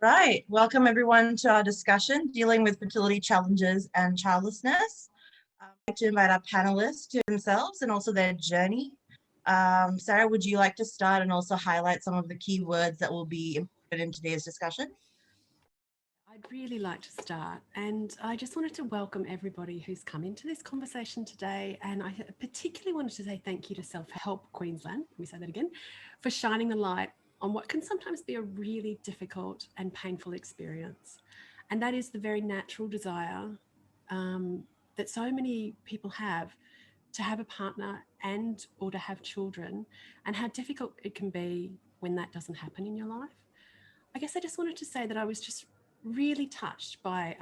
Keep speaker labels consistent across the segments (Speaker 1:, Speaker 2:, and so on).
Speaker 1: Right. Welcome everyone to our discussion dealing with fertility challenges and childlessness. I'd like to invite our panelists to themselves and also their journey. Sarah, would you like to start and also highlight some of the key words that will be important in today's discussion?
Speaker 2: I'd really like to start, and I just wanted to welcome everybody who's come into this conversation today, and I particularly wanted to say thank you to Self Help Queensland, let me say that again, for shining the light on what can sometimes be a really difficult and painful experience, and that is the very natural desire that so many people have to have a partner and or to have children, and how difficult it can be when that doesn't happen in your life. I guess I just wanted to say that I was just really touched by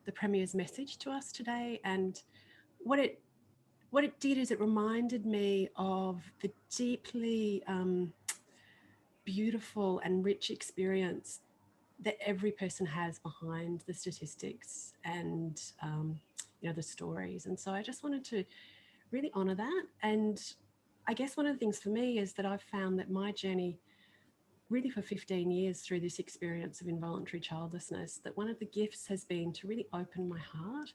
Speaker 2: the Premier's message to us today, and what it did is it reminded me of the deeply beautiful and rich experience that every person has behind the statistics and the stories. And so I just wanted to really honour that. And I guess one of the things for me is that I've found that my journey really for 15 years through this experience of involuntary childlessness, that one of the gifts has been to really open my heart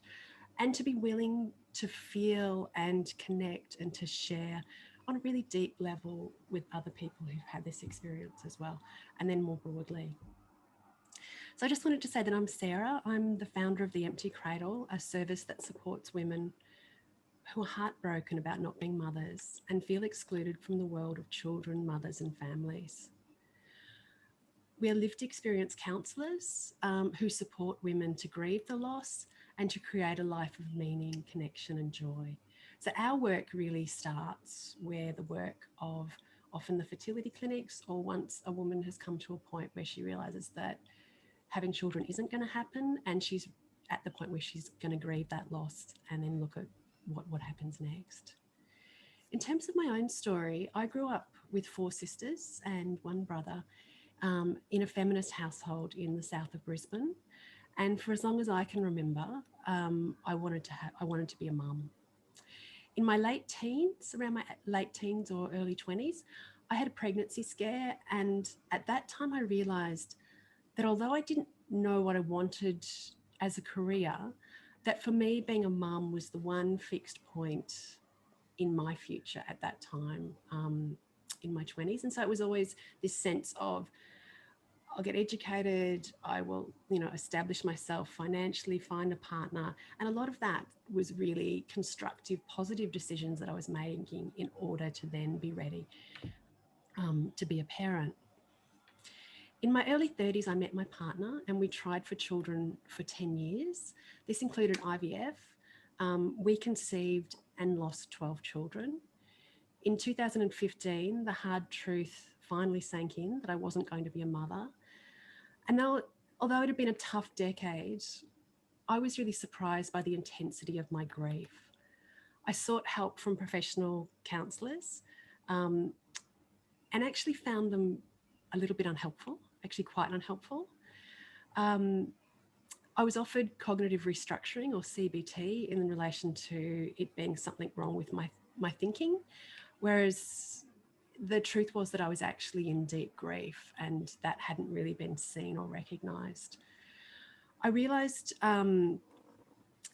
Speaker 2: and to be willing to feel and connect and to share on a really deep level with other people who've had this experience as well, and then more broadly. So I just wanted to say that I'm Sarah. I'm the founder of The Empty Cradle, a service that supports women who are heartbroken about not being mothers and feel excluded from the world of children, mothers and families. We are lived experience counsellors who support women to grieve the loss and to create a life of meaning, connection and joy. So our work really starts where the work of often the fertility clinics, or once a woman has come to a point where she realises that having children isn't going to happen, and she's at the point where she's going to grieve that loss and then look at what happens next. In terms of my own story, I grew up with 4 sisters and 1 brother in a feminist household in the south of Brisbane, and for as long as I can remember, I wanted to be a mum. In my late teens, around my late teens or early 20s, I had a pregnancy scare, and at that time I realised that although I didn't know what I wanted as a career, that for me being a mum was the one fixed point in my future at that time, in my 20s. And so it was always this sense of, I'll get educated, I will, establish myself financially, find a partner. And a lot of that was really constructive, positive decisions that I was making in order to then be ready to be a parent. In my early 30s, I met my partner and we tried for children for 10 years. This included IVF. We conceived and lost 12 children. In 2015, the hard truth finally sank in that I wasn't going to be a mother. And although it had been a tough decade, I was really surprised by the intensity of my grief. I sought help from professional counsellors and actually found them a little bit unhelpful, actually quite unhelpful. I was offered cognitive restructuring, or CBT, in relation to it being something wrong with my thinking, whereas the truth was that I was actually in deep grief and that hadn't really been seen or recognised. I realised,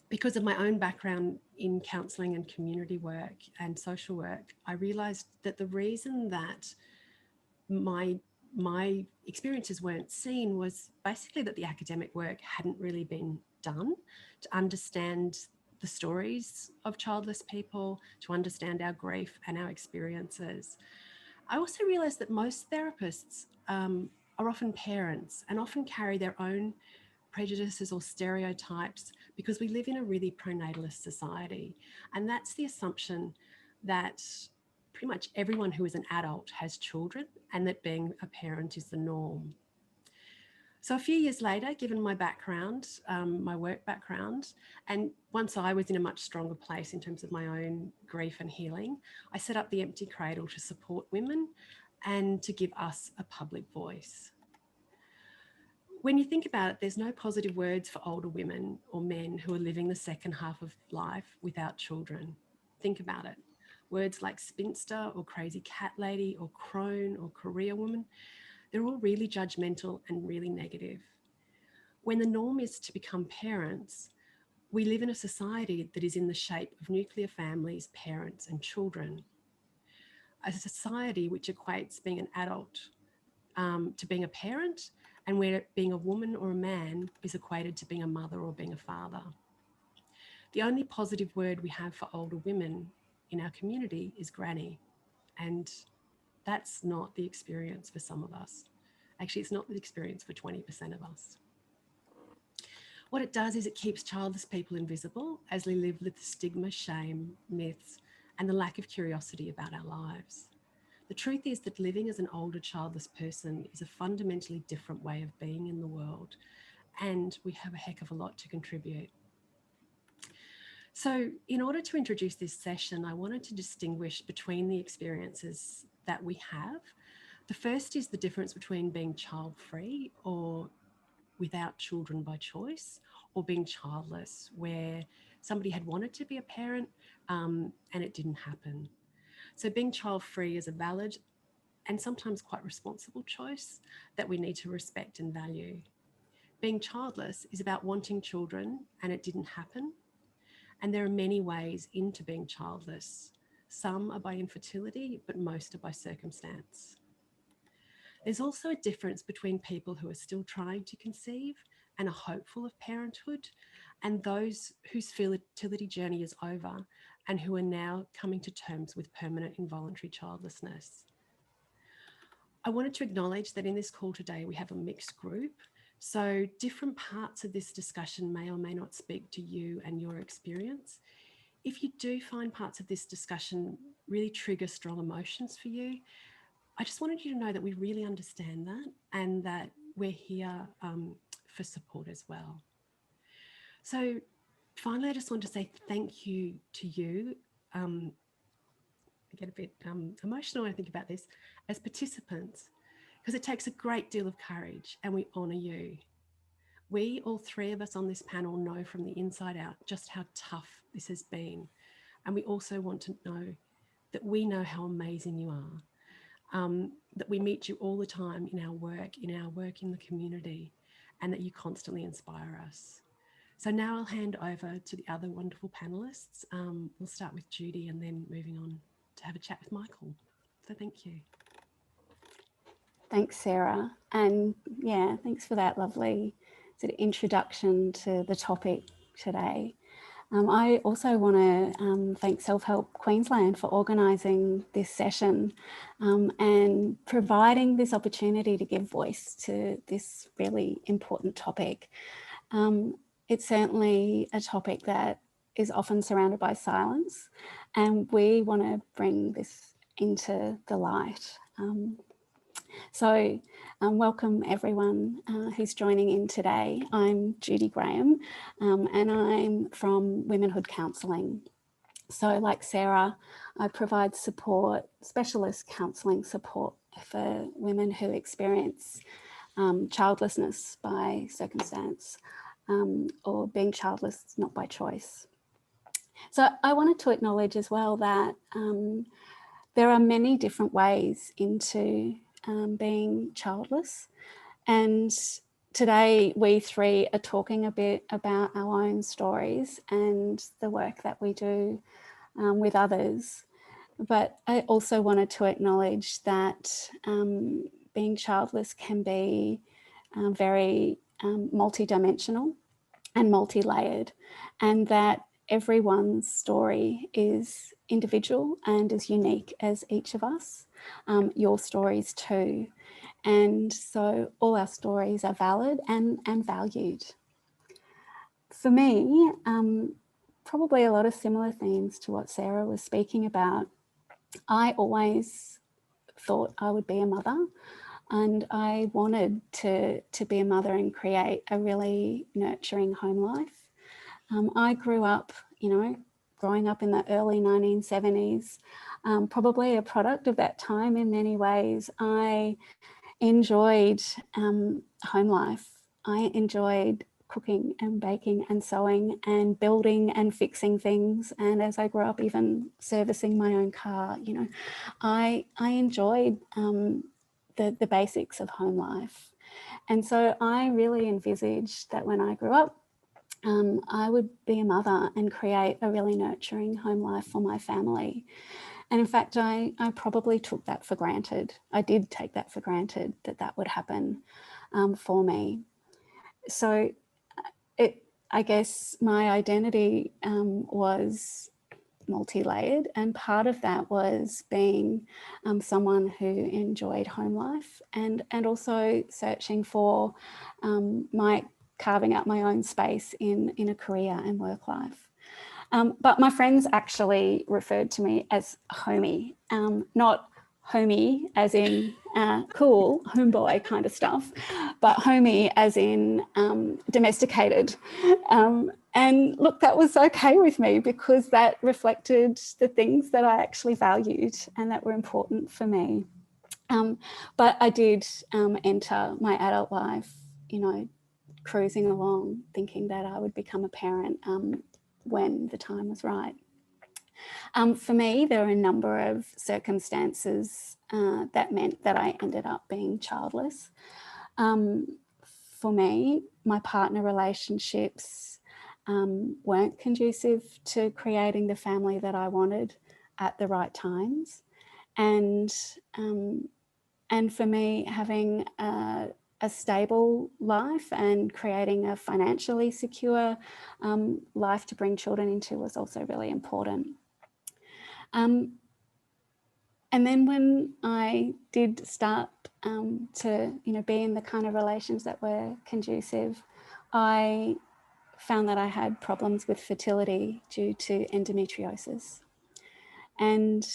Speaker 2: because of my own background in counselling and community work and social work, I realised that the reason that my experiences weren't seen was basically that the academic work hadn't really been done to understand the stories of childless people, to understand our grief and our experiences. I also realised that most therapists are often parents and often carry their own prejudices or stereotypes because we live in a really pronatalist society. And that's the assumption that pretty much everyone who is an adult has children and that being a parent is the norm. So a few years later, given my background, my work background, and once I was in a much stronger place in terms of my own grief and healing, I set up the Empty Cradle to support women and to give us a public voice. When you think about it, there's no positive words for older women or men who are living the second half of life without children. Think about it. Words like spinster or crazy cat lady or crone or career woman, they're all really judgmental and really negative. When the norm is to become parents, we live in a society that is in the shape of nuclear families, parents, and children. A society which equates being an adult to being a parent, and where being a woman or a man is equated to being a mother or being a father. The only positive word we have for older women in our community is granny, and that's not the experience for some of us. Actually, it's not the experience for 20% of us. What it does is it keeps childless people invisible as we live with the stigma, shame, myths, and the lack of curiosity about our lives. The truth is that living as an older childless person is a fundamentally different way of being in the world, and we have a heck of a lot to contribute. So in order to introduce this session, I wanted to distinguish between the experiences that we have. The first is the difference between being child-free or without children by choice, or being childless, where somebody had wanted to be a parent and it didn't happen. So being child-free is a valid and sometimes quite responsible choice that we need to respect and value. Being childless is about wanting children and it didn't happen. And there are many ways into being childless. Some are by infertility, but most are by circumstance. There's also a difference between people who are still trying to conceive and are hopeful of parenthood, and those whose fertility journey is over and who are now coming to terms with permanent involuntary childlessness. I wanted to acknowledge that in this call today, we have a mixed group. So different parts of this discussion may or may not speak to you and your experience. If you do find parts of this discussion really trigger strong emotions for you, I just wanted you to know that we really understand that and that we're here for support as well. So finally, I just want to say thank you to you. I get a bit emotional when I think about this, as participants, because it takes a great deal of courage and we honour you. We, all three of us on this panel, know from the inside out just how tough this has been. And we also want to know that we know how amazing you are, that we meet you all the time in our work in the community, and that you constantly inspire us. So now I'll hand over to the other wonderful panellists. We'll start with Judy and then moving on to have a chat with Michael. So thank you.
Speaker 3: Thanks, Sarah. And yeah, thanks for that lovely sort of introduction to the topic today. I also want to thank Self-Help Queensland for organising this session and providing this opportunity to give voice to this really important topic. It's certainly a topic that is often surrounded by silence, and we want to bring this into the light. So welcome everyone who's joining in today. I'm Judy Graham and I'm from Womenhood Counselling. So like Sarah, I provide support, specialist counselling support for women who experience childlessness by circumstance or being childless not by choice. So I wanted to acknowledge as well that there are many different ways into being childless, and today we three are talking a bit about our own stories and the work that we do with others. But I also wanted to acknowledge that being childless can be very multidimensional and multi-layered, and that everyone's story is individual and as unique as each of us, your stories too. And so all our stories are valid and valued. For me, probably a lot of similar themes to what Sarah was speaking about. I always thought I would be a mother, and I wanted to be a mother and create a really nurturing home life. I grew up, growing up in the early 1970s, probably a product of that time in many ways. I enjoyed home life. I enjoyed cooking and baking and sewing and building and fixing things. And as I grew up, even servicing my own car, I enjoyed the basics of home life. And so I really envisaged that when I grew up, I would be a mother and create a really nurturing home life for my family. And in fact, I probably took that for granted. I did take that for granted, that would happen for me. So I guess my identity was multi-layered, and part of that was being someone who enjoyed home life and also searching for carving out my own space in a career and work life. But my friends actually referred to me as homie, not homie as in cool, homeboy kind of stuff, but homie as in domesticated. And look, that was okay with me because that reflected the things that I actually valued and that were important for me. But I did enter my adult life, cruising along, thinking that I would become a parent when the time was right. For me, there are a number of circumstances that meant that I ended up being childless. For me, my partner relationships weren't conducive to creating the family that I wanted at the right times. And for me, having a stable life and creating a financially secure life to bring children into was also really important. And then when I did start to be in the kind of relations that were conducive, I found that I had problems with fertility due to endometriosis. And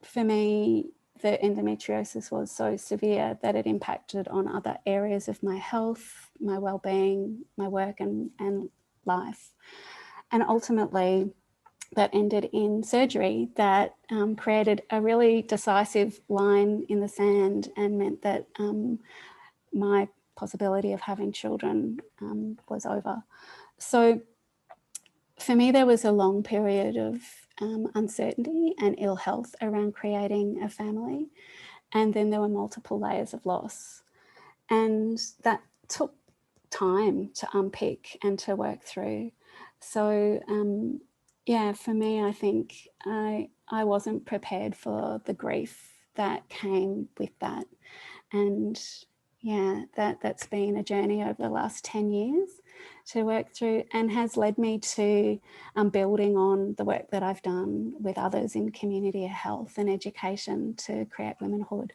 Speaker 3: for me, the endometriosis was so severe that it impacted on other areas of my health, my well-being, my work and life. And ultimately, that ended in surgery that created a really decisive line in the sand and meant that my possibility of having children was over. So for me, there was a long period of uncertainty and ill health around creating a family. And then there were multiple layers of loss. And that took time to unpick and to work through. So yeah, for me, I think I wasn't prepared for the grief that came with that. And yeah, that's been a journey over the last 10 years to work through and has led me to building on the work that I've done with others in community health and education to create womanhood.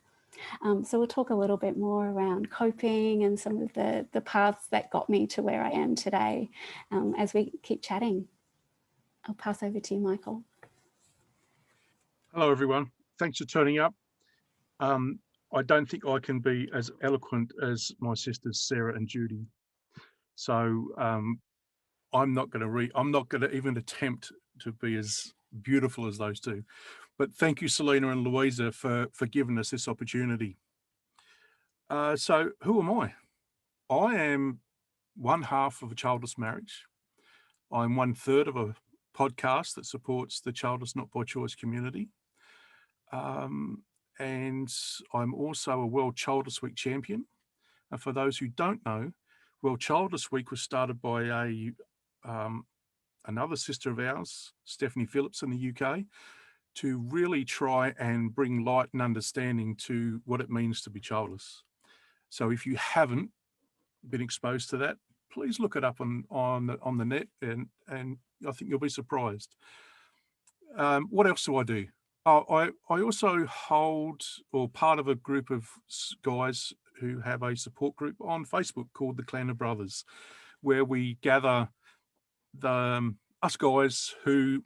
Speaker 3: So we'll talk a little bit more around coping and some of the paths that got me to where I am today as we keep chatting. I'll pass over to you, Michael.
Speaker 4: Hello, everyone. Thanks for turning up. I don't think I can be as eloquent as my sisters, Sarah and Judy. So I'm not going to even attempt to be as beautiful as those two. But thank you, Selena and Louisa, for giving us this opportunity. So who am I? I am one half of a childless marriage. I'm 1/3 of a podcast that supports the Childless Not by Choice community. And I'm also a World Childless Week champion. And for those who don't know, World Childless Week was started by another sister of ours, Stephanie Phillips in the UK, to really try and bring light and understanding to what it means to be childless. So if you haven't been exposed to that, please look it up on the net, and I think you'll be surprised. What else do I do? I also hold or part of a group of guys who have a support group on Facebook called the Clan of Brothers, where we gather us guys who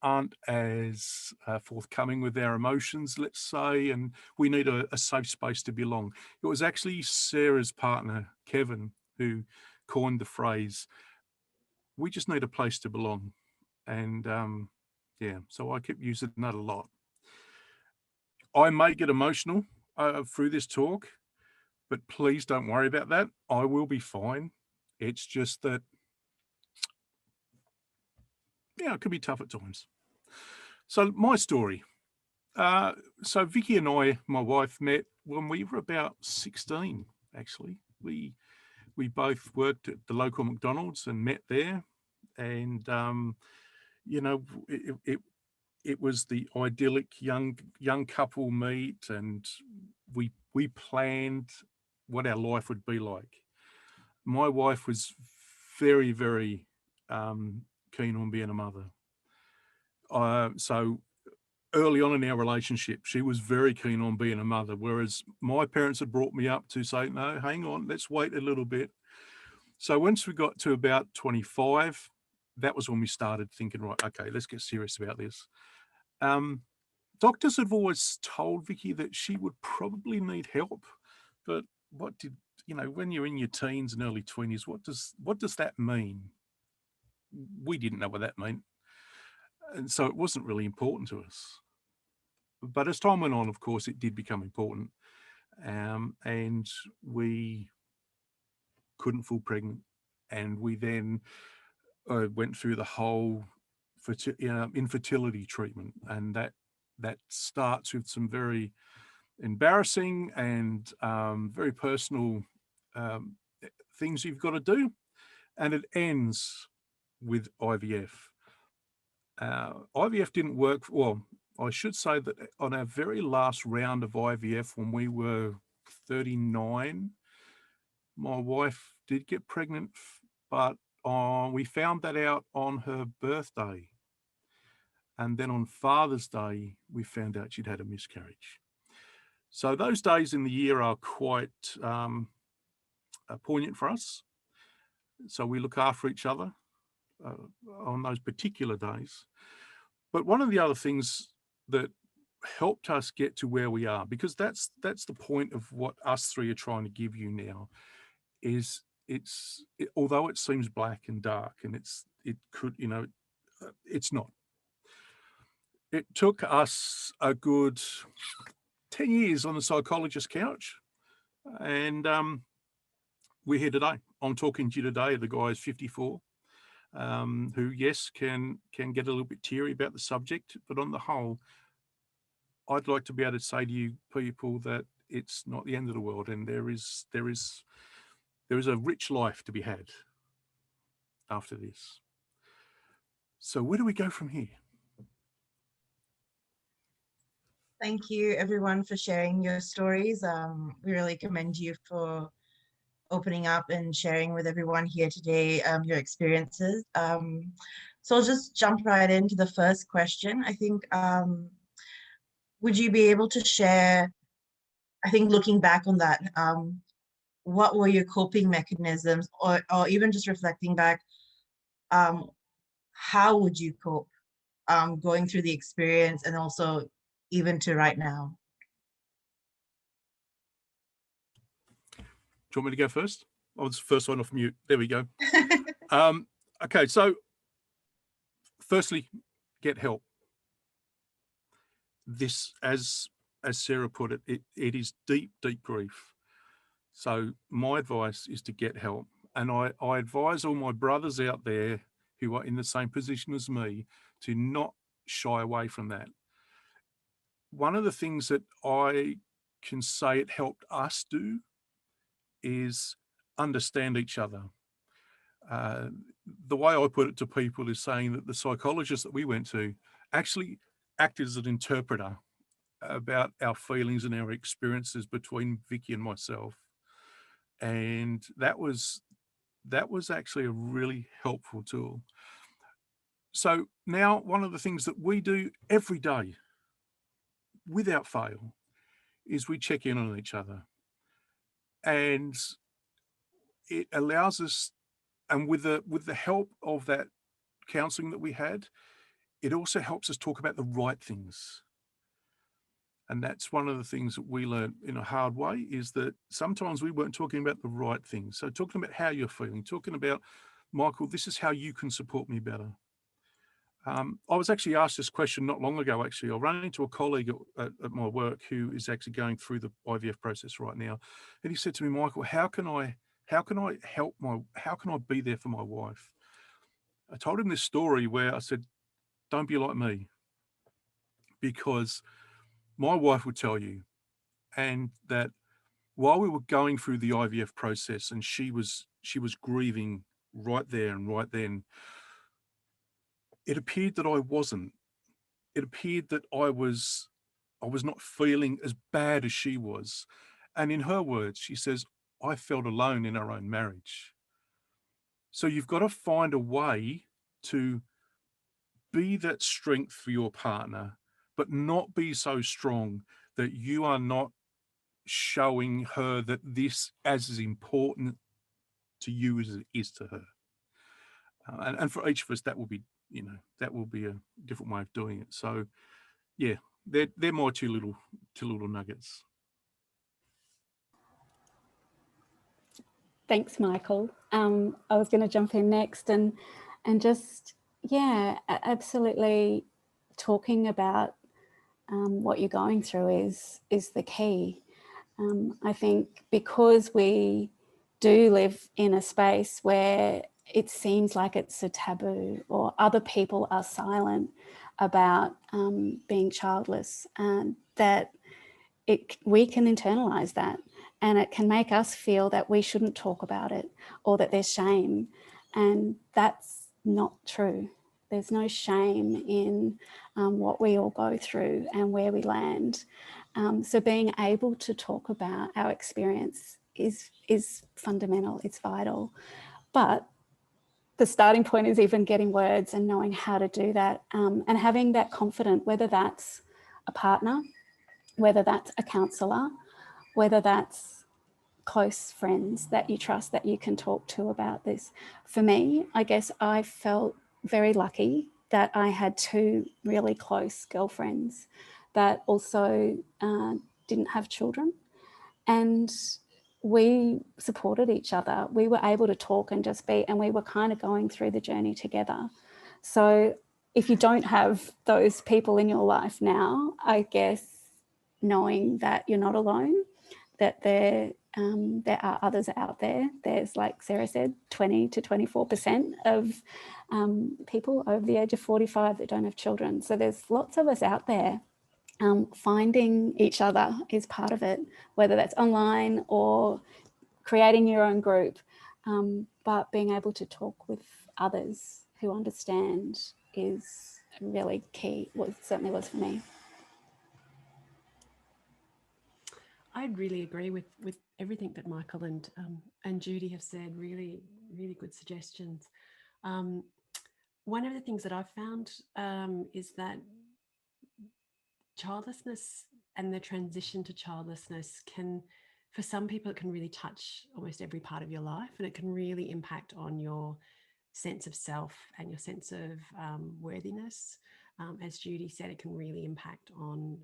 Speaker 4: aren't as forthcoming with our emotions, let's say, and we need a safe space to belong. It was actually Sarah's partner, Kevin, who coined the phrase, we just need a place to belong. And yeah, so I keep using that a lot. I may get emotional through this talk, but please don't worry about that. I will be fine. It's just that, yeah, it could be tough at times. So my story, So Vicky and I, my wife, met when we were about 16, actually. We both worked at the local McDonald's and met there. And, you know, it was the idyllic young couple meet, and we planned what our life would be like. My wife was very, very keen on being a mother. So early on in our relationship, she was very keen on being a mother, whereas my parents had brought me up to say, no, hang on, let's wait a little bit. So once we got to about 25, that was when we started thinking, right, okay, let's get serious about this. Doctors have always told Vicky that she would probably need help, but what did, you know, when you're in your teens and early 20s, what does that mean? We didn't know what that meant. And so it wasn't really important to us. But as time went on, of course, it did become important. And we couldn't fall pregnant. And we then went through the whole infertility treatment. And that starts with some very embarrassing and very personal things you've got to do. And it ends with IVF. IVF didn't work. Well, I should say that on our very last round of IVF, when we were 39, my wife did get pregnant, but we found that out on her birthday. And then on Father's Day, we found out she'd had a miscarriage. So those days in the year are quite poignant for us. So we look after each other on those particular days. But one of the other things that helped us get to where we are, because that's the point of what us three are trying to give you now, is although it seems black and dark, and it could, you know, it's not. It took us a good 10 years on the psychologist's couch, and we're here today. I'm talking to you today. The guy is 54, who, yes, can get a little bit teary about the subject, but on the whole, I'd like to be able to say to you people that it's not the end of the world, and there is a rich life to be had after this. So where do we go from here?
Speaker 1: Thank you, everyone, for sharing your stories. We really commend you for opening up and sharing with everyone here today your experiences. So I'll just jump right into the first question. I think, would you be able to share, I think looking back on that, what were your coping mechanisms, or even just reflecting back, how would you cope going through the experience and also even to right now?
Speaker 4: Do you want me to go first? I was the first one off mute. There we go. Okay, so firstly, get help. This, as Sarah put it, it is deep grief. So my advice is to get help. And I advise all my brothers out there who are in the same position as me to not shy away from that. One of the things that I can say it helped us do is understand each other. The way I put it to people is saying that the psychologist that we went to actually acted as an interpreter about our feelings and our experiences between Vicky and myself. And that was actually a really helpful tool. So now one of the things that we do every day without fail is we check in on each other. And it allows us, and with the help of that counselling that we had, it also helps us talk about the right things. And that's one of the things that we learned in a hard way, is that sometimes we weren't talking about the right things. So talking about how you're feeling, talking about, Michael, this is how you can support me better. I was actually asked this question not long ago, actually. I ran into a colleague at my work who is actually going through the IVF process right now. And he said to me, Michael, how can I be there for my wife? I told him this story where I said, don't be like me, because my wife would tell you, and that while we were going through the IVF process and she was grieving right there and right then, it appeared that I wasn't. It appeared that I was not feeling as bad as she was. And in her words, she says, I felt alone in our own marriage. So you've got to find a way to be that strength for your partner, but not be so strong that you are not showing her that this as important to you as it is to her. And for each of us, that will be, that will be a different way of doing it. So yeah, they're my two little nuggets.
Speaker 3: Thanks, Michael. I was going to jump in next and just, yeah, absolutely talking about what you're going through is the key. I think because we do live in a space where it seems like it's a taboo, or other people are silent about being childless, and that we can internalize that, and it can make us feel that we shouldn't talk about it, or that there's shame, and that's not true. There's no shame in what we all go through and where we land. So being able to talk about our experience is fundamental, it's vital. But the starting point is even getting words and knowing how to do that, and having that confidence, whether that's a partner, whether that's a counsellor, whether that's close friends that you trust, that you can talk to about this. For me, I guess I felt very lucky that I had two really close girlfriends that also didn't have children, and we supported each other. We were able to talk and just be, and we were kind of going through the journey together. So if you don't have those people in your life now, I guess knowing that you're not alone, that there are others out there. There's, like Sarah said, 20 to 24% of people over the age of 45 that don't have children. So there's lots of us out there. Finding each other is part of it, whether that's online or creating your own group, but being able to talk with others who understand is really key. Well, certainly was for me.
Speaker 2: I'd really agree with everything that Michael and Judy have said. Really, really good suggestions. One of the things that I've found is that childlessness and the transition to childlessness can, for some people, it can really touch almost every part of your life, and it can really impact on your sense of self and your sense of worthiness. As Judy said, it can really impact on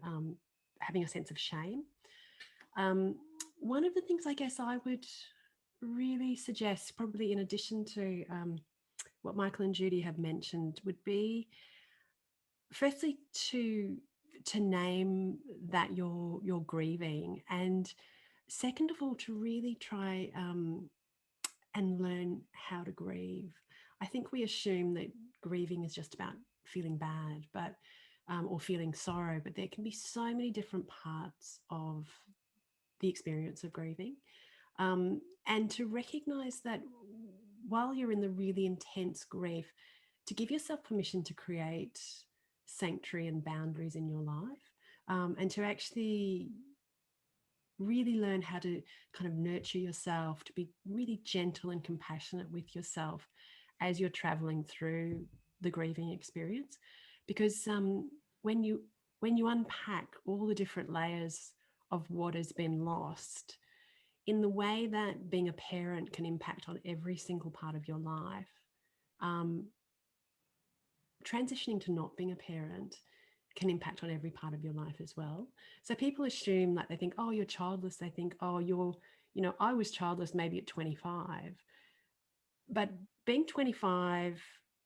Speaker 2: having a sense of shame. One of the things I guess I would really suggest, probably in addition to what Michael and Judy have mentioned, would be firstly to name that you're grieving, and second of all, to really try and learn how to grieve. I think we assume that grieving is just about feeling bad, but or feeling sorrow, but there can be so many different parts of the experience of grieving, and to recognize that while you're in the really intense grief, to give yourself permission to create sanctuary and boundaries in your life, and to actually really learn how to kind of nurture yourself, to be really gentle and compassionate with yourself as you're traveling through the grieving experience. Because when you unpack all the different layers of what has been lost, in the way that being a parent can impact on every single part of your life, transitioning to not being a parent can impact on every part of your life as well. So people assume, like, they think, oh, you're childless. They think, oh, I was childless maybe at 25. But being 25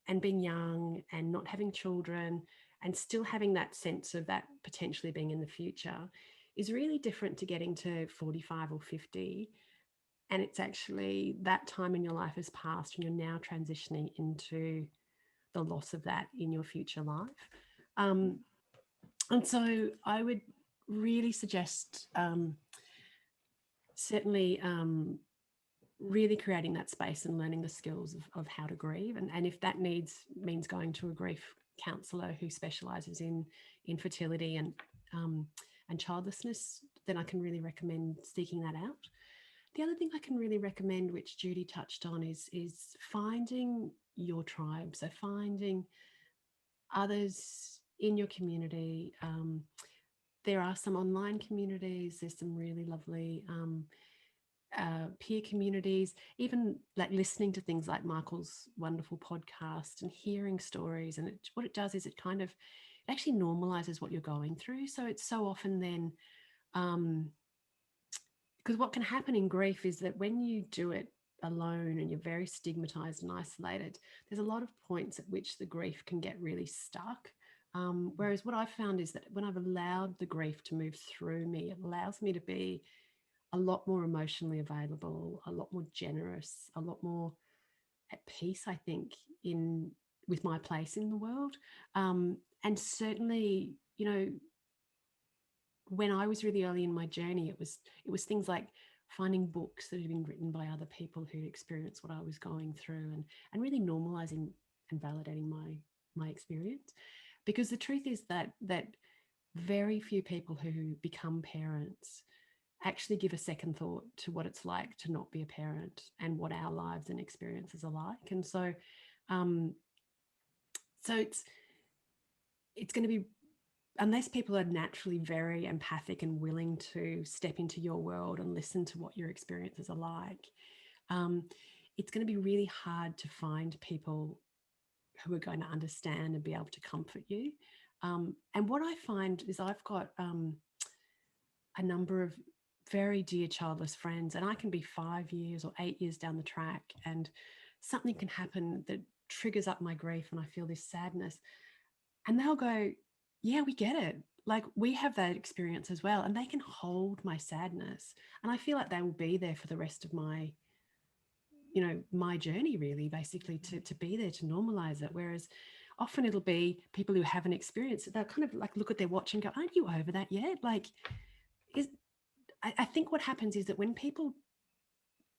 Speaker 2: and being young and not having children and still having that sense of that potentially being in the future is really different to getting to 45 or 50. And it's actually that time in your life has passed and you're now transitioning into the loss of that in your future life. And so I would really suggest certainly really creating that space and learning the skills of how to grieve. And if that means going to a grief counsellor who specialises in fertility and childlessness, then I can really recommend seeking that out. The other thing I can really recommend, which Judy touched on, is finding your tribe. So finding others in your community. There are some online communities. There's some really lovely peer communities, even like listening to things like Michael's wonderful podcast and hearing stories. And what it does is it actually normalizes what you're going through. So it's so often then, because what can happen in grief is that when you do it alone and you're very stigmatized and isolated, there's a lot of points at which the grief can get really stuck. Whereas what I've found is that when I've allowed the grief to move through me, it allows me to be a lot more emotionally available, a lot more generous, a lot more at peace, I think, with my place in the world. And certainly, you know, when I was really early in my journey, it was things like finding books that had been written by other people who experienced what I was going through, and really normalizing and validating my experience. Because the truth is that very few people who become parents actually give a second thought to what it's like to not be a parent and what our lives and experiences are like. And so it's going to be, unless people are naturally very empathic and willing to step into your world and listen to what your experiences are like, it's going to be really hard to find people who are going to understand and be able to comfort you. And what I find is I've got a number of very dear childless friends, and I can be 5 years or 8 years down the track, and something can happen that triggers up my grief and I feel this sadness. And they'll go, yeah, we get it. Like, we have that experience as well. And they can hold my sadness. And I feel like they will be there for the rest of my, you know, my journey, really, basically, to be there to normalize it. Whereas often it'll be people who haven't experienced it. They'll kind of like look at their watch and go, aren't you over that yet? Like, I think what happens is that when people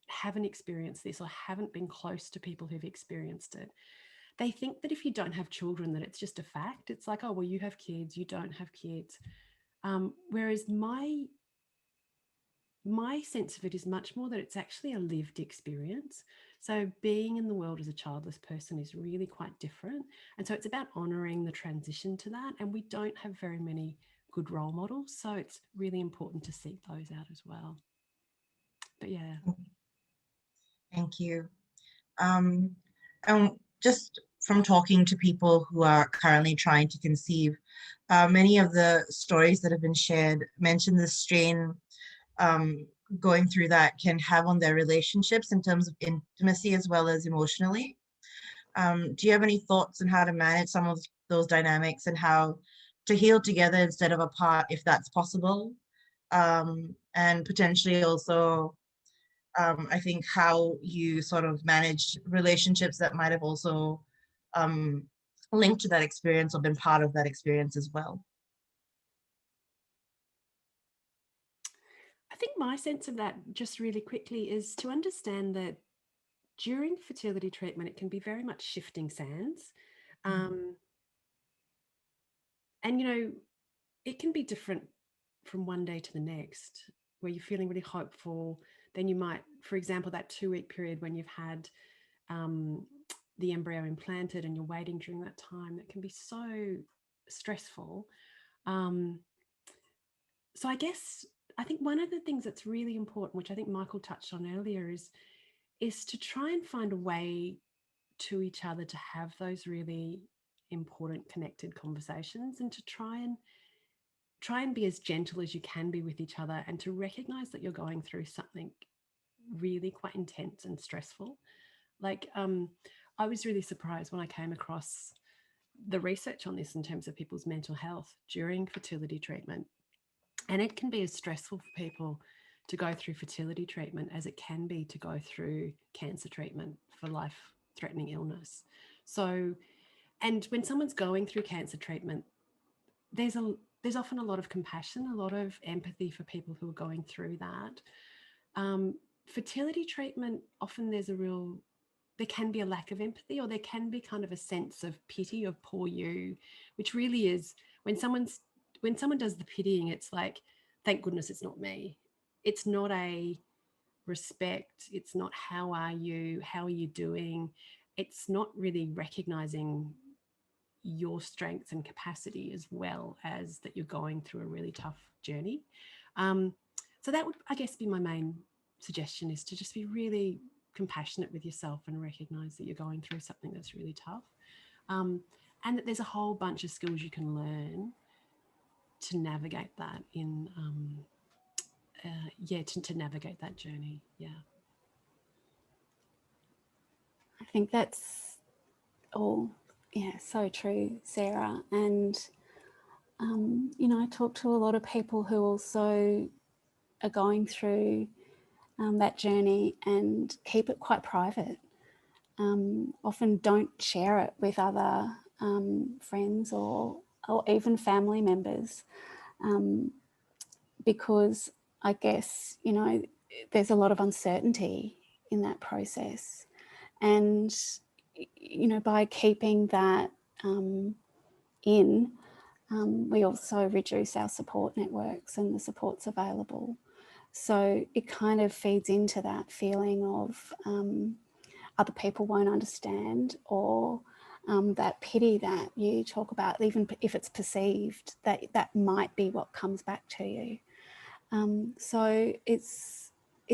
Speaker 2: haven't experienced this or haven't been close to people who've experienced it, they think that if you don't have children, that it's just a fact. It's like, oh, well, you have kids, you don't have kids. Whereas my sense of it is much more that it's actually a lived experience. So being in the world as a childless person is really quite different. And so it's about honouring the transition to that. And we don't have very many good role models. So it's really important to seek those out as well. But yeah.
Speaker 1: Thank you. And just from talking to people who are currently trying to conceive, many of the stories that have been shared mention the strain going through that can have on their relationships in terms of intimacy as well as emotionally. Do you have any thoughts on how to manage some of those dynamics and how to heal together instead of apart, if that's possible? And potentially also, I think how you sort of manage relationships that might have also linked to that experience or been part of that experience as well.
Speaker 2: I think my sense of that, just really quickly, is to understand that during fertility treatment, it can be very much shifting sands. And, you know, it can be different from one day to the next, where you're feeling really hopeful. Then you might, for example, that 2-week period when you've had the embryo implanted and you're waiting during that time, that can be so stressful. So I think one of the things that's really important, which I think Michael touched on earlier, is to try and find a way to each other to have those really important connected conversations, and to try and be as gentle as you can be with each other, and to recognize that you're going through something really quite intense and stressful. Like, I was really surprised when I came across the research on this in terms of people's mental health during fertility treatment. And it can be as stressful for people to go through fertility treatment as it can be to go through cancer treatment for life-threatening illness. So, and when someone's going through cancer treatment, there's there's often a lot of compassion, a lot of empathy for people who are going through that. Fertility treatment, often there can be a lack of empathy, or there can be kind of a sense of pity, of poor you, which really is when someone does the pitying, it's like, thank goodness it's not me. It's not a respect. It's not how are you doing. It's not really recognizing your strengths and capacity, as well as that you're going through a really tough journey. So that would, I guess, be my main suggestion, is to just be really compassionate with yourself and recognize that you're going through something that's really tough, and that there's a whole bunch of skills you can learn to navigate that to navigate that journey.
Speaker 3: I think that's all, so true, Sarah. And I talk to a lot of people who also are going through that journey and keep it quite private. Often don't share it with other friends or even family members, because I guess, there's a lot of uncertainty in that process. And, by keeping that in, we also reduce our support networks and the supports available. So it kind of feeds into that feeling of other people won't understand, or that pity that you talk about, even if it's perceived, that might be what comes back to you. So it's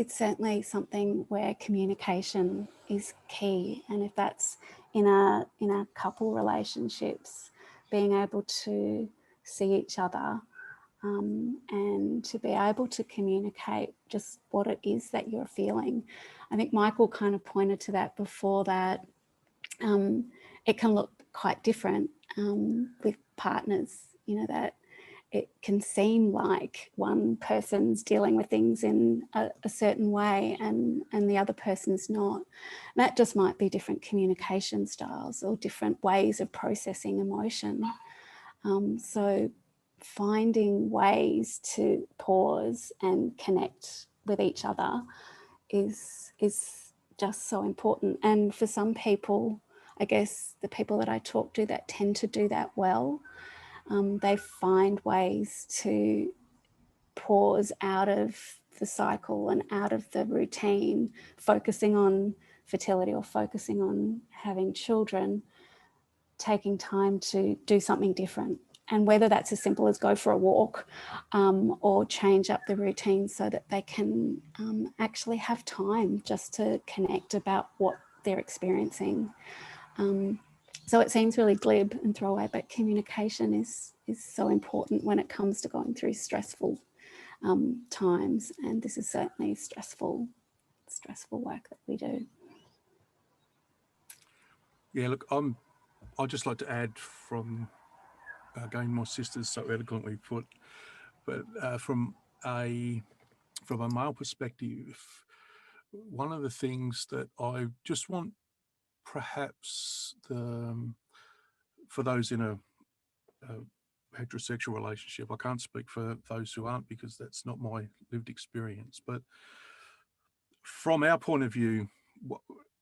Speaker 3: certainly something where communication is key, and if that's in our couple relationships, being able to see each other and to be able to communicate just what it is that you're feeling. I think Michael kind of pointed to that before, that it can look quite different with partners, that it can seem like one person's dealing with things in a certain way and the other person's not. That just might be different communication styles or different ways of processing emotion. So finding ways to pause and connect with each other is just so important. And for some people, I guess the people that I talk to that tend to do that well, they find ways to pause out of the cycle and out of the routine, focusing on fertility or focusing on having children, taking time to do something different. And whether that's as simple as go for a walk or change up the routine so that they can actually have time just to connect about what they're experiencing. So it seems really glib and throwaway, but communication is so important when it comes to going through stressful times. And this is certainly stressful work that we do.
Speaker 4: Yeah, look, I'd just like to add from, again, my sister's so eloquently put, but from a male perspective, one of the things that I just want perhaps for those in a heterosexual relationship, I can't speak for those who aren't because that's not my lived experience, but from our point of view,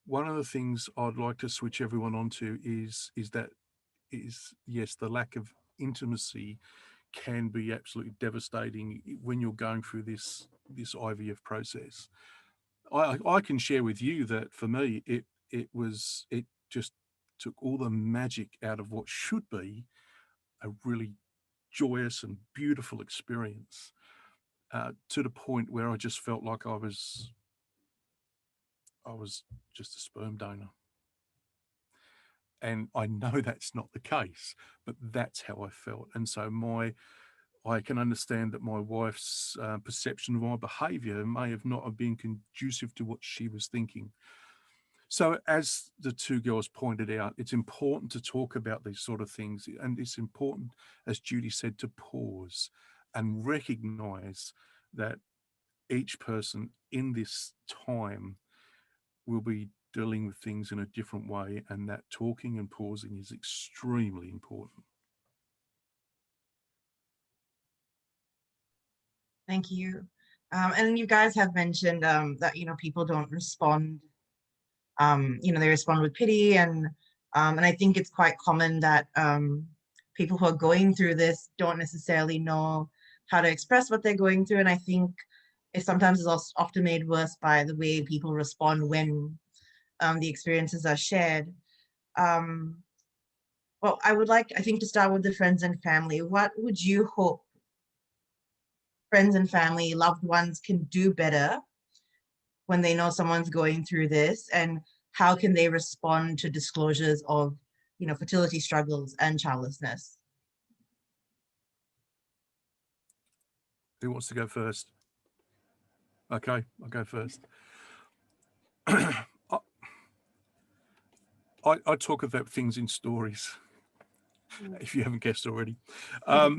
Speaker 4: one of the things I'd like to switch everyone onto is yes, the lack of intimacy can be absolutely devastating when you're going through this IVF process. I can share with you that for me, it just took all the magic out of what should be a really joyous and beautiful experience, to the point where I just felt like I was just a sperm donor. And I know that's not the case, but that's how I felt. And so I can understand that my wife's perception of my behaviour may have not have been conducive to what she was thinking. So as the two girls pointed out, it's important to talk about these sort of things. And it's important, as Judy said, to pause and recognise that each person in this time will be dealing with things in a different way, and that talking and pausing is extremely important.
Speaker 1: Thank you. And you guys have mentioned that, you know, people don't respond, you know, they respond with pity, and I think it's quite common that people who are going through this don't necessarily know how to express what they're going through. And I think it sometimes is also often made worse by the way people respond when the experiences are shared. Well, I would like, I think, to start with the friends and family. What would you hope friends and family, loved ones can do better when they know someone's going through this, and how can they respond to disclosures of, you know, fertility struggles and childlessness?
Speaker 4: Who wants to go first? Okay, I'll go first. I talk about things in stories, if you haven't guessed already. I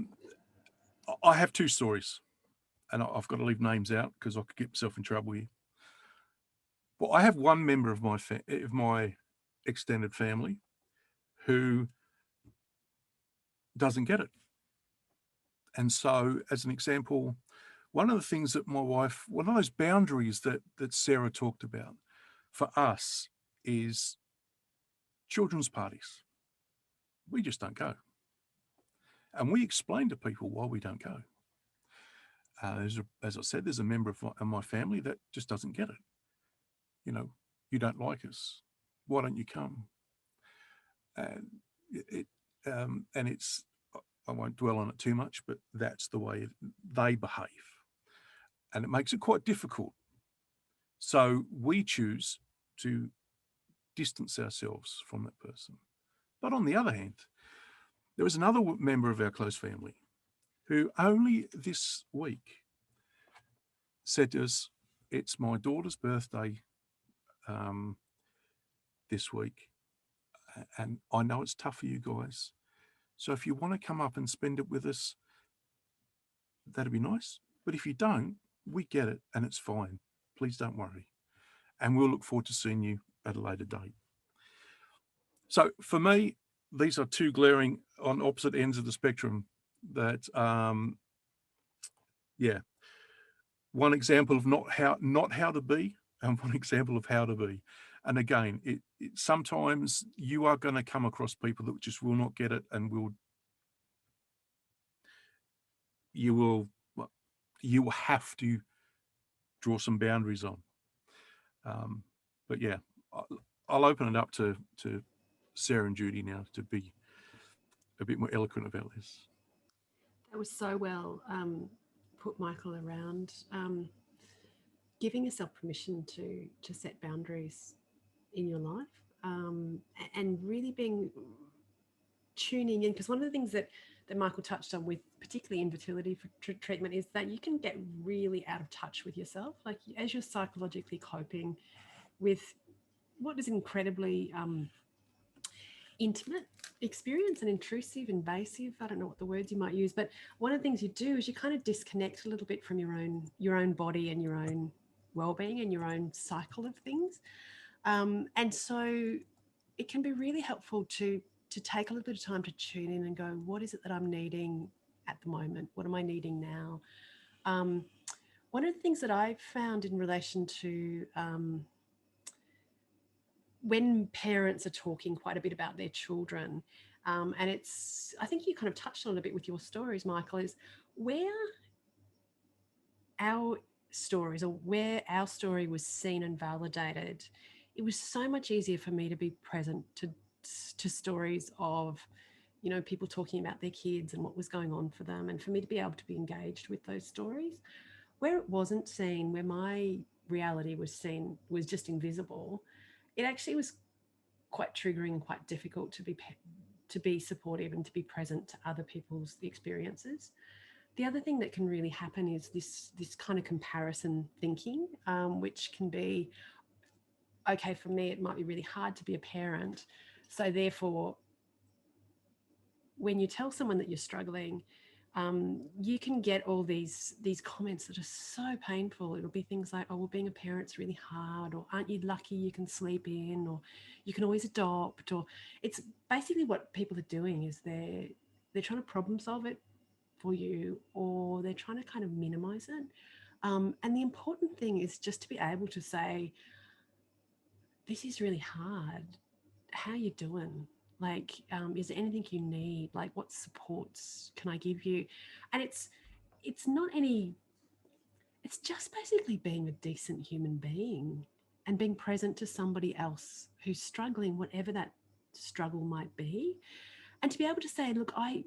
Speaker 4: have two stories, and I've got to leave names out because I could get myself in trouble here. Well, I have one member of my extended family who doesn't get it. And so, as an example, one of the things that my wife, one of those boundaries that Sarah talked about for us is children's parties. We just don't go. And we explain to people why we don't go. As I said, there's a member of my family that just doesn't get it. You know, you don't like us. Why don't you come? And it's, I won't dwell on it too much, but that's the way they behave. And it makes it quite difficult. So we choose to distance ourselves from that person. But on the other hand, there was another member of our close family who only this week said to us, it's my daughter's birthday this week, and I know it's tough for you guys. So if you want to come up and spend it with us, that'd be nice. But if you don't, we get it and it's fine. Please don't worry. And we'll look forward to seeing you at a later date. So for me, these are two glaring on opposite ends of the spectrum that, yeah, one example of not how to be, and one example of how to be. And again, it sometimes you are going to come across people that just will not get it, and you will have to draw some boundaries on. But yeah, I'll open it up to Sarah and Judy now to be a bit more eloquent about this.
Speaker 2: That was so well put, Michael, around giving yourself permission to set boundaries in your life, and really tuning in, because one of the things that Michael touched on with particularly infertility treatment is that you can get really out of touch with yourself, like as you're psychologically coping with what is incredibly intimate experience and intrusive, invasive, I don't know what the words you might use, but one of the things you do is you kind of disconnect a little bit from your own body and your own well-being and your own cycle of things, and so it can be really helpful to take a little bit of time to tune in and go, what is it that I'm needing at the moment? What am I needing now? One of the things that I've found in relation to when parents are talking quite a bit about their children, and it's, I think you kind of touched on it a bit with your stories, Michael, is where our stories, or where our story was seen and validated, it was so much easier for me to be present to stories of, you know, people talking about their kids and what was going on for them, and for me to be able to be engaged with those stories. Where it wasn't seen, where my reality was seen, was just invisible, it actually was quite triggering and quite difficult to be supportive and to be present to other people's experiences. The other thing that can really happen is this kind of comparison thinking, which can be, okay, for me, it might be really hard to be a parent. So therefore, when you tell someone that you're struggling, you can get all these comments that are so painful. It'll be things like, oh, well, being a parent's really hard, or aren't you lucky you can sleep in, or you can always adopt, or it's basically what people are doing is they're trying to problem solve it for you, or they're trying to kind of minimize it. And the important thing is just to be able to say, this is really hard. How are you doing? Like, is there anything you need? Like, what supports can I give you? And it's not any, it's just basically being a decent human being and being present to somebody else who's struggling, whatever that struggle might be. And to be able to say, look, I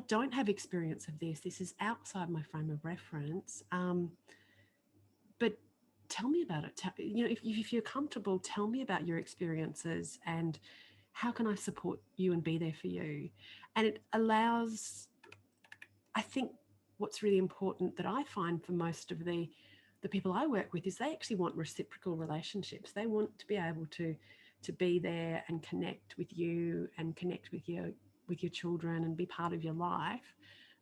Speaker 2: don't have experience of this. This is outside my frame of reference. But tell me about it. If you're comfortable, tell me about your experiences and how can I support you and be there for you? And it allows, I think what's really important that I find for most of the people I work with is they actually want reciprocal relationships. They want to be able to be there and connect with you and connect with your children and be part of your life.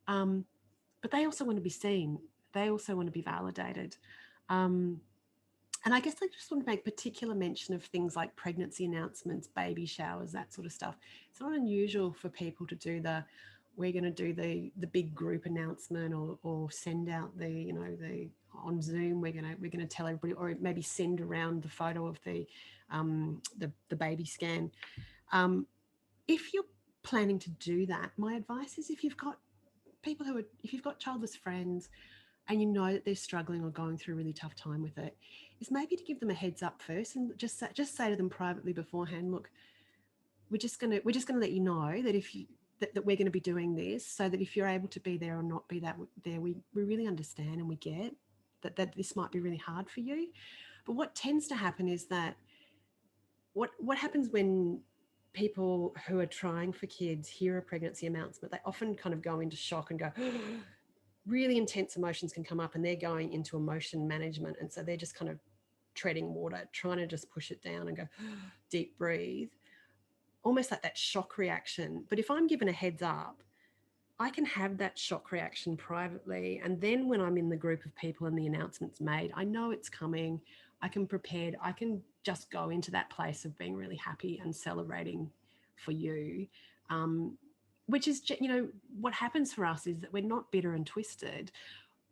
Speaker 2: But they also want to be seen. They also want to be validated. And I guess I just want to make particular mention of things like pregnancy announcements, baby showers, that sort of stuff. It's not unusual for people to do we're going to do the big group announcement or send out the on Zoom we're going to tell everybody, or maybe send around the photo of the baby scan. If you're planning to do that, my advice is if you've got childless friends and you know that they're struggling or going through a really tough time with it, is maybe to give them a heads up first and just say to them privately beforehand, look, we're just going to let you know that that we're going to be doing this, so that if you're able to be there or not be there, we really understand and we get that this might be really hard for you. But what tends to happen is that what happens when people who are trying for kids hear a pregnancy announcement, they often kind of go into shock and go, really intense emotions can come up, and they're going into emotion management. And so they're just kind of treading water, trying to just push it down and go, deep breathe, almost like that shock reaction. But if I'm given a heads up, I can have that shock reaction privately. And then when I'm in the group of people and the announcement's made, I know it's coming. I can prepare. I can just go into that place of being really happy and celebrating for you. Which is, what happens for us is that we're not bitter and twisted.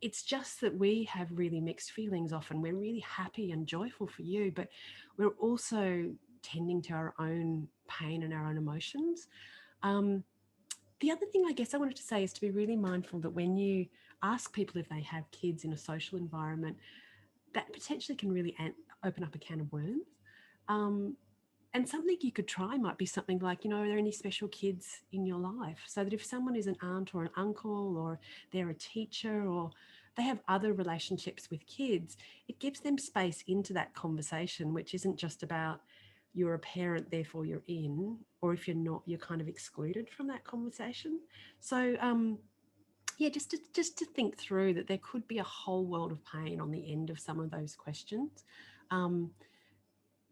Speaker 2: It's just that we have really mixed feelings often. We're really happy and joyful for you, but we're also tending to our own pain and our own emotions. The other thing I guess I wanted to say is to be really mindful that when you ask people if they have kids in a social environment, that potentially can really open up a can of worms. And something you could try might be something like, are there any special kids in your life? So that if someone is an aunt or an uncle, or they're a teacher, or they have other relationships with kids, it gives them space into that conversation, which isn't just about you're a parent, therefore you're in, or if you're not, you're kind of excluded from that conversation. So just to think through that there could be a whole world of pain on the end of some of those questions.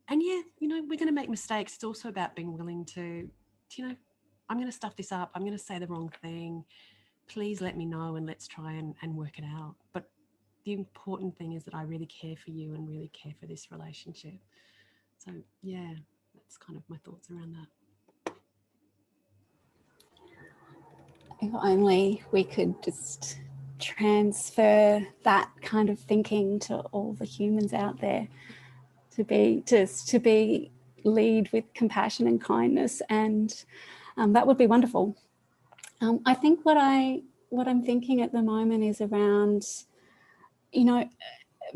Speaker 2: And we're going to make mistakes. It's also about being willing to, I'm going to stuff this up. I'm going to say the wrong thing. Please let me know and let's try and work it out. But the important thing is that I really care for you and really care for this relationship. So yeah, that's kind of my thoughts around that.
Speaker 3: If only we could just transfer that kind of thinking to all the humans out there, to lead with compassion and kindness, and that would be wonderful. I think what I'm thinking at the moment is around,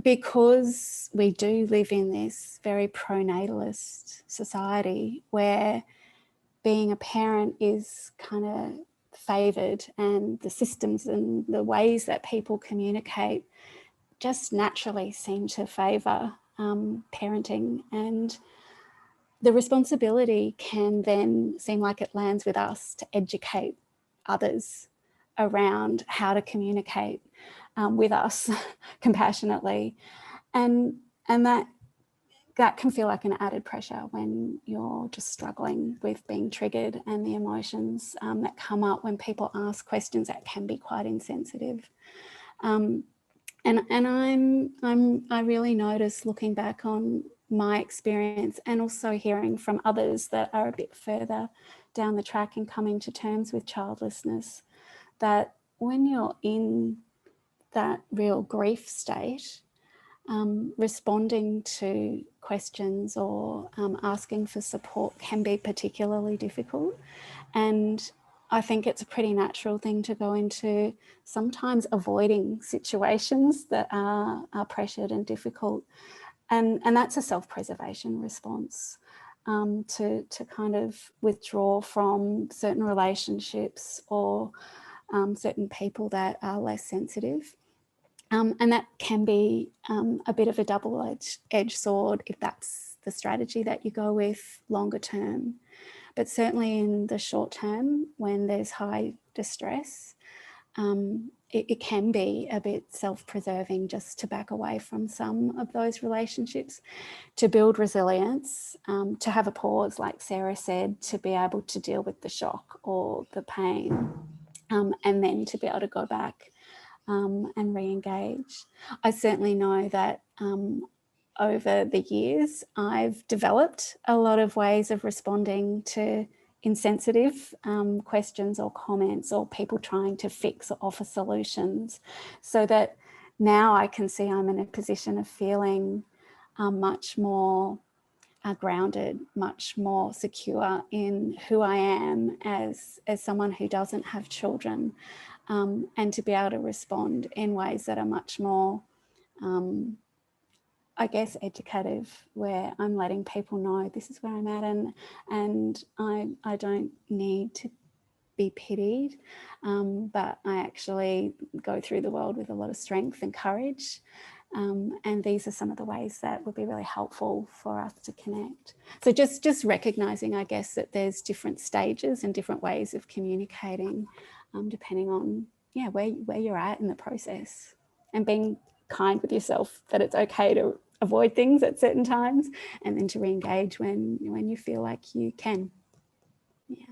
Speaker 3: because we do live in this very pronatalist society where being a parent is kind of favoured, and the systems and the ways that people communicate just naturally seem to favour parenting, and the responsibility can then seem like it lands with us to educate others around how to communicate with us compassionately, and that can feel like an added pressure when you're just struggling with being triggered, and the emotions that come up when people ask questions that can be quite insensitive. And I really notice, looking back on my experience and also hearing from others that are a bit further down the track and coming to terms with childlessness, that when you're in that real grief state, responding to questions or asking for support can be particularly difficult. And I think it's a pretty natural thing to go into sometimes avoiding situations that are pressured and difficult. And that's a self-preservation response, to kind of withdraw from certain relationships or certain people that are less sensitive. And that can be a bit of a double-edged sword if that's the strategy that you go with longer term. But certainly in the short term, when there's high distress, it can be a bit self-preserving just to back away from some of those relationships, to build resilience, to have a pause, like Sarah said, to be able to deal with the shock or the pain, and then to be able to go back and re-engage. I certainly know that over the years, I've developed a lot of ways of responding to insensitive questions or comments or people trying to fix or offer solutions, so that now I can see I'm in a position of feeling much more grounded, much more secure in who I am as someone who doesn't have children, and to be able to respond in ways that are much more I guess educative, where I'm letting people know this is where I'm at, and I don't need to be pitied, but I actually go through the world with a lot of strength and courage, and these are some of the ways that would be really helpful for us to connect. So just recognizing, I guess, that there's different stages and different ways of communicating, depending on where you're at in the process, and being kind with yourself that it's okay to avoid things at certain times, and then to re-engage when you feel like you can. Yeah,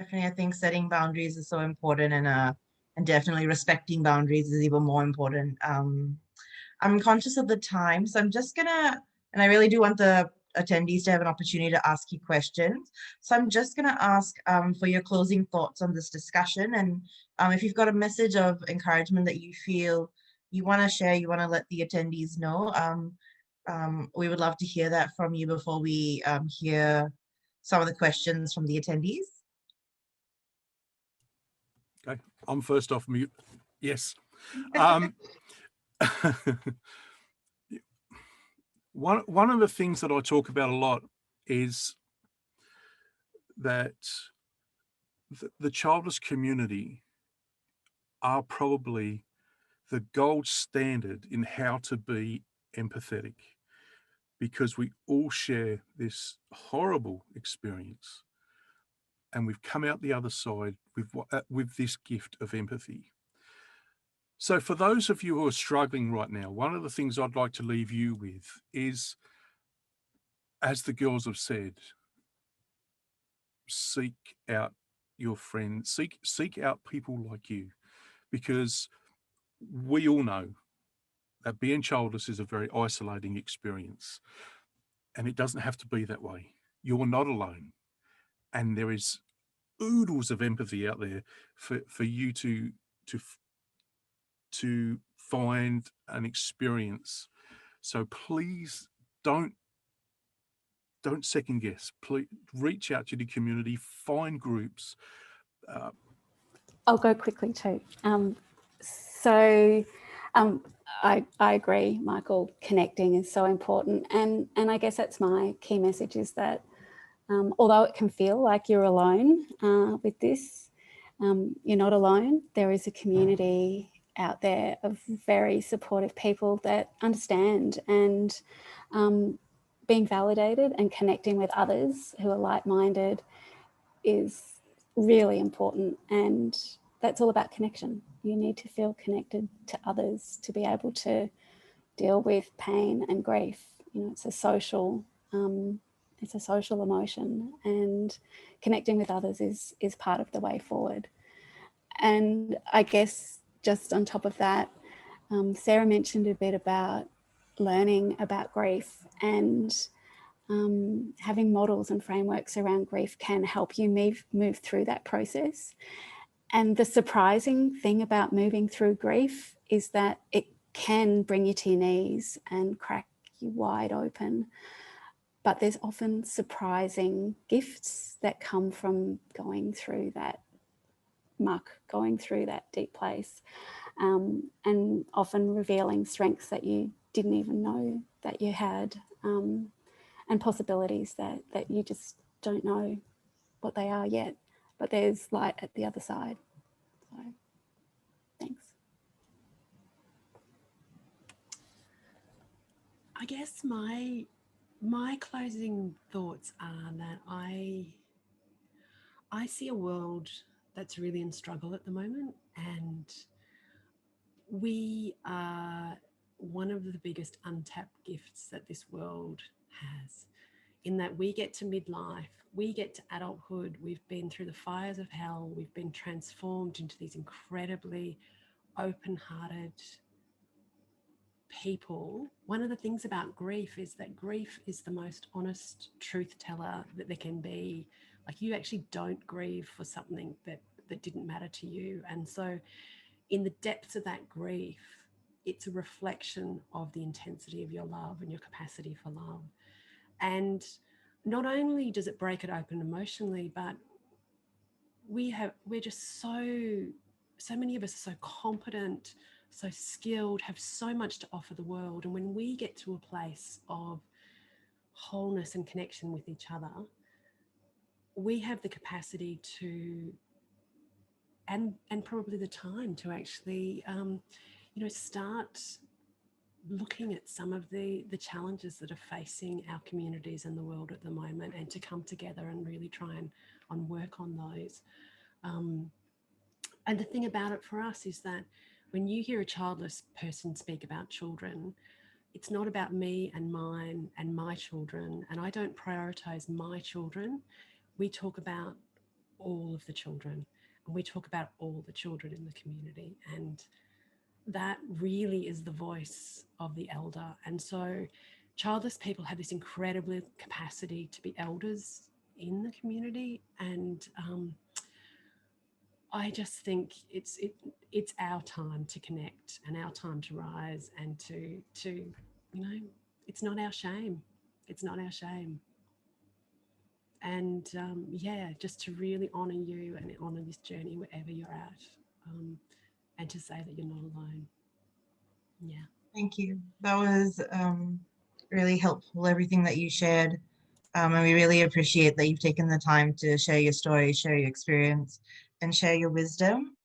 Speaker 1: Definitely, I think setting boundaries is so important, and definitely respecting boundaries is even more important. I'm conscious of the time, so I'm just gonna, and I really do want the attendees to have an opportunity to ask you questions. So I'm just gonna ask for your closing thoughts on this discussion, and if you've got a message of encouragement that you feel you want to share, you want to let the attendees know, we would love to hear that from you before we hear some of the questions from the attendees.
Speaker 4: Okay, I'm first off mute. Yes. One of the things that I talk about a lot is that the childless community are probably the gold standard in how to be empathetic, because we all share this horrible experience, and we've come out the other side with this gift of empathy. So for those of you who are struggling right now, one of the things I'd like to leave you with is, as the girls have said, seek out your friends, seek out people like you, because we all know that being childless is a very isolating experience, and it doesn't have to be that way. You're not alone, and there is oodles of empathy out there for you to find an experience. So please don't second guess. Please reach out to the community, find groups.
Speaker 3: I'll go quickly too. I agree, Michael. Connecting is so important, and I guess that's my key message, is that although it can feel like you're alone with this, you're not alone. There is a community out there of very supportive people that understand, and being validated and connecting with others who are like-minded is really important, and that's all about connection. You need to feel connected to others to be able to deal with pain and grief. You know, it's a social emotion, and connecting with others is part of the way forward. And I guess just on top of that, Sarah mentioned a bit about learning about grief, and having models and frameworks around grief can help you move through that process. And the surprising thing about moving through grief is that it can bring you to your knees and crack you wide open. But there's often surprising gifts that come from going through that muck, going through that deep place, and often revealing strengths that you didn't even know that you had, and possibilities that you just don't know what they are yet. But there's light at the other side. So, thanks.
Speaker 2: I guess my closing thoughts are that I see a world that's really in struggle at the moment, and we are one of the biggest untapped gifts that this world has, in that we get to midlife, we get to adulthood, we've been through the fires of hell, we've been transformed into these incredibly open-hearted people. One of the things about grief is that grief is the most honest truth teller that there can be. Like, you actually don't grieve for something that didn't matter to you. And so in the depths of that grief, it's a reflection of the intensity of your love and your capacity for love. And not only does it break it open emotionally, but we're just so many of us are so competent, so skilled, have so much to offer the world. And when we get to a place of wholeness and connection with each other, we have the capacity to, and probably the time to actually, start looking at some of the challenges that are facing our communities and the world at the moment, and to come together and really try and work on those. And the thing about it for us is that when you hear a childless person speak about children, it's not about me and mine and my children, and I don't prioritize my children. We talk about all of the children, and we talk about all the children in the community, and that really is the voice of the elder. And so childless people have this incredible capacity to be elders in the community, and I just think it's our time to connect and our time to rise, and to it's not our shame. It's not our shame. And just to really honour you and honour this journey wherever you're at, and to say that you're not alone. Yeah.
Speaker 1: Thank you. That was really helpful, everything that you shared. And we really appreciate that you've taken the time to share your story, share your experience, and share your wisdom.